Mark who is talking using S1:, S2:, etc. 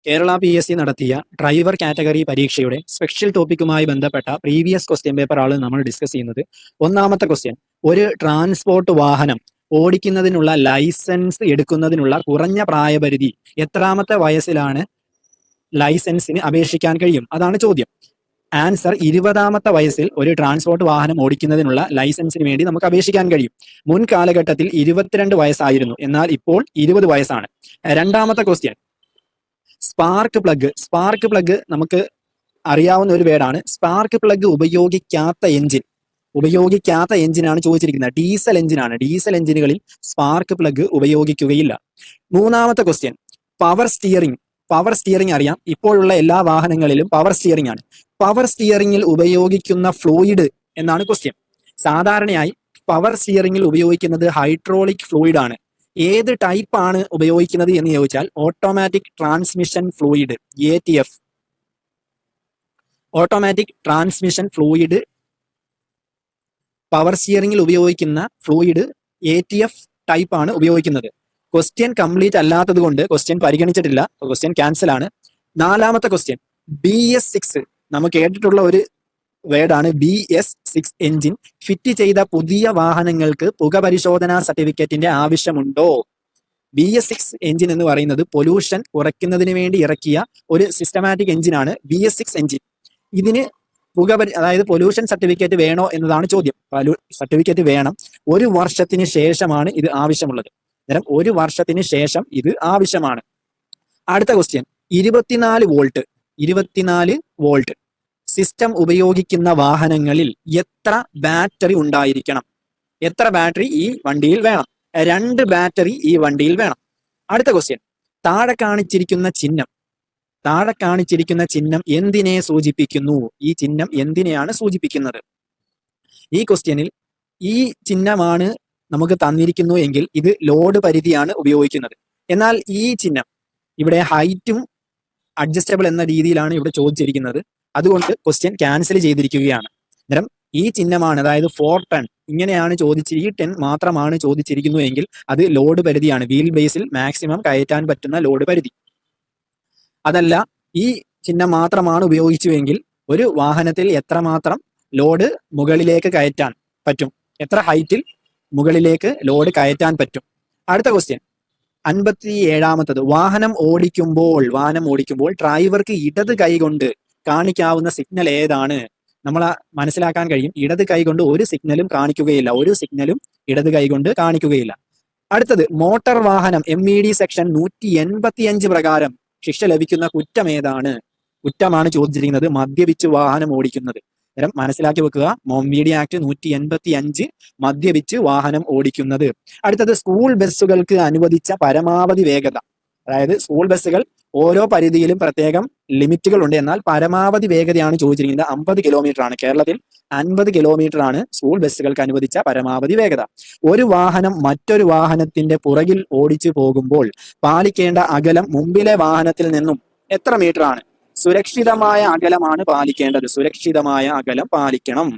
S1: Kerala PSC നടത്തിയ driver category പരീക്ഷയുടെ special ടോപ്പിക്കുമായി ബന്ധപ്പെട്ട പ്രീവിയസ് ക്വസ്റ്റ്യൻ പേപ്പറാണ് നമ്മൾ ഡിസ്കസ് ചെയ്യുന്നത്. ഒന്നാമത്തെ ക്വസ്റ്റ്യൻ, ഒരു ട്രാൻസ്പോർട്ട് വാഹനം ഓടിക്കുന്നതിനുള്ള ലൈസൻസ് എടുക്കുന്നതിനുള്ള കുറഞ്ഞ പ്രായപരിധി എത്രാമത്തെ വയസ്സിലാണ് ലൈസൻസിന് അപേക്ഷിക്കാൻ കഴിയും? അതാണ് ചോദ്യം. ആൻസർ, 20ാമത്തെ വയസ്സിൽ ഒരു ട്രാൻസ്പോർട്ട് വാഹനം ഓടിക്കുന്നതിനുള്ള ലൈസൻസിന് വേണ്ടി നമുക്ക് അപേക്ഷിക്കാൻ കഴിയും. മുൻ കാലഘട്ടത്തിൽ 22 വയസ്സായിരുന്നു, എന്നാൽ ഇപ്പോൾ 20 വയസ്സാണ്. രണ്ടാമത്തെ ക്വസ്റ്റ്യൻ, സ്പാർക്ക് പ്ലഗ് നമുക്ക് അറിയാവുന്ന ഒരു വേർഡാണ്. സ്പാർക്ക് പ്ലഗ് ഉപയോഗിക്കാത്ത എഞ്ചിനാണ് ചോദിച്ചിരിക്കുന്നത്. ഡീസൽ എഞ്ചിനാണ്. ഡീസൽ എഞ്ചിനുകളിൽ സ്പാർക്ക് പ്ലഗ് ഉപയോഗിക്കുകയില്ല. മൂന്നാമത്തെ ക്വസ്റ്റ്യൻ, പവർ സ്റ്റിയറിംഗ് അറിയാം. ഇപ്പോഴുള്ള എല്ലാ വാഹനങ്ങളിലും പവർ സ്റ്റിയറിംഗ് ആണ്. പവർ സ്റ്റിയറിംഗിൽ ഉപയോഗിക്കുന്ന ഫ്ലൂയിഡ് എന്നാണ് ക്വസ്റ്റ്യൻ. സാധാരണയായി പവർ സ്റ്റിയറിംഗിൽ ഉപയോഗിക്കുന്നത് ഹൈഡ്രോളിക് ഫ്ലൂയിഡ് ആണ്. ഏത് ടൈപ്പ് ആണ് ഉപയോഗിക്കുന്നത് എന്ന് ചോദിച്ചാൽ automatic transmission fluid, ATF. Automatic transmission fluid power സ്റ്റിയറിംഗിൽ ഉപയോഗിക്കുന്ന ഫ്ലൂയിഡ് ATF ടൈപ്പ് ആണ് ഉപയോഗിക്കുന്നത്. ക്വസ്റ്റ്യൻ കംപ്ലീറ്റ് അല്ലാത്തത് കൊണ്ട് ക്വസ്റ്റ്യൻ പരിഗണിച്ചിട്ടില്ല, ക്വസ്റ്റ്യൻ ക്യാൻസൽ ആണ്. നാലാമത്തെ ക്വസ്റ്റ്യൻ, BS6 നമുക്ക് കേട്ടിട്ടുള്ള ഒരു വേർഡാണ്. BS6 എഞ്ചിൻ ഫിറ്റ് ചെയ്ത പുതിയ വാഹനങ്ങൾക്ക് പുക പരിശോധനാ സർട്ടിഫിക്കറ്റിന്റെ ആവശ്യമുണ്ടോ? BS6 എഞ്ചിൻ എന്ന് പറയുന്നത് പൊല്യൂഷൻ കുറയ്ക്കുന്നതിന് വേണ്ടി ഇറക്കിയ ഒരു സിസ്റ്റമാറ്റിക് എഞ്ചിനാണ് BS6 എഞ്ചിൻ. ഇതിന് അതായത് പൊല്യൂഷൻ സർട്ടിഫിക്കറ്റ് വേണോ എന്നതാണ് ചോദ്യം. സർട്ടിഫിക്കറ്റ് വേണം. 1 വർഷത്തിന് ശേഷമാണ് ഇത് ആവശ്യമുള്ളത്. അന്നേരം 1 വർഷത്തിന് ശേഷം ഇത് ആവശ്യമാണ്. അടുത്ത ക്വസ്റ്റ്യൻ, 24 വോൾട്ട് സിസ്റ്റം ഉപയോഗിക്കുന്ന വാഹനങ്ങളിൽ എത്ര ബാറ്ററി ഉണ്ടായിരിക്കണം? എത്ര ബാറ്ററി ഈ വണ്ടിയിൽ വേണം? 2 ബാറ്ററി ഈ വണ്ടിയിൽ വേണം. അടുത്ത ക്വസ്റ്റ്യൻ, താഴെ കാണിച്ചിരിക്കുന്ന ചിഹ്നം എന്തിനെ സൂചിപ്പിക്കുന്നു? ഈ ചിഹ്നം എന്തിനെയാണ് സൂചിപ്പിക്കുന്നത്? ഈ ക്വസ്റ്റ്യനിൽ ഈ ചിഹ്നമാണ് നമുക്ക് തന്നിരിക്കുന്നു എങ്കിൽ ഇത് ലോഡ് പരിധിയാണ് ഉപയോഗിക്കുന്നത്. എന്നാൽ ഈ ചിഹ്നം ഇവിടെ ഹൈറ്റും അഡ്ജസ്റ്റബിൾ എന്ന രീതിയിലാണ് ഇവിടെ ചോദിച്ചിരിക്കുന്നത്. അതുകൊണ്ട് ക്വസ്റ്റ്യൻ ക്യാൻസൽ ചെയ്തിരിക്കുകയാണ്. അന്നേരം ഈ ചിഹ്നമാണ്, അതായത് 4 ടൺ ഇങ്ങനെയാണ് ഈ 10 മാത്രമാണ് ചോദിച്ചിരിക്കുന്നു എങ്കിൽ അത് ലോഡ് പരിധിയാണ്. വീൽ ബേസിൽ മാക്സിമം കയറ്റാൻ പറ്റുന്ന ലോഡ് പരിധി. അതല്ല, ഈ ചിഹ്നം മാത്രമാണ് ഉപയോഗിച്ചുവെങ്കിൽ ഒരു വാഹനത്തിൽ എത്രമാത്രം ലോഡ് മുകളിലേക്ക് കയറ്റാൻ പറ്റും, എത്ര ഹൈറ്റിൽ മുകളിലേക്ക് ലോഡ് കയറ്റാൻ പറ്റും. അടുത്ത ക്വസ്റ്റ്യൻ, 57ാമത്തത്, വാഹനം ഓടിക്കുമ്പോൾ ഡ്രൈവർക്ക് ഇടത് കൈ കൊണ്ട് കാണിക്കാവുന്ന സിഗ്നൽ ഏതാണ്? നമ്മൾ മനസ്സിലാക്കാൻ കഴിയും, ഇടത് കൈ കൊണ്ട് ഒരു സിഗ്നലും കാണിക്കുകയില്ല. ഇടത് കൈ കൊണ്ട് കാണിക്കുകയില്ല. അടുത്തത്, മോട്ടോർ വാഹനം MED സെക്ഷൻ 185 പ്രകാരം ശിക്ഷ ലഭിക്കുന്ന കുറ്റം ഏതാണ്? കുറ്റമാണ് ചോദിച്ചിരിക്കുന്നത് മദ്യപിച്ച് വാഹനം ഓടിക്കുന്നത്. അന്നേരം മനസ്സിലാക്കി വെക്കുക, MED ആക്ട് 185 മദ്യപിച്ച് വാഹനം ഓടിക്കുന്നത്. അടുത്തത്, സ്കൂൾ ബസ്സുകൾക്ക് അനുവദിച്ച പരമാവധി വേഗത. അതായത് സ്കൂൾ ബസ്സുകൾ ഓരോ പരിധിയിലും പ്രത്യേകം ലിമിറ്റുകൾ ഉണ്ട്. എന്നാൽ പരമാവധി വേഗതയാണ് ചോദിച്ചിരിക്കുന്നത്. 50 കിലോമീറ്റർ ആണ്. കേരളത്തിൽ 50 കിലോമീറ്റർ ആണ് സ്കൂൾ ബസ്സുകൾക്ക് അനുവദിച്ച പരമാവധി വേഗത. ഒരു വാഹനം മറ്റൊരു വാഹനത്തിന്റെ പുറകിൽ ഓടിച്ചു പോകുമ്പോൾ പാലിക്കേണ്ട അകലം മുമ്പിലെ വാഹനത്തിൽ നിന്നും എത്ര മീറ്റർ ആണ്? സുരക്ഷിതമായ അകലമാണ് പാലിക്കേണ്ടത്. സുരക്ഷിതമായ അകലം പാലിക്കണം.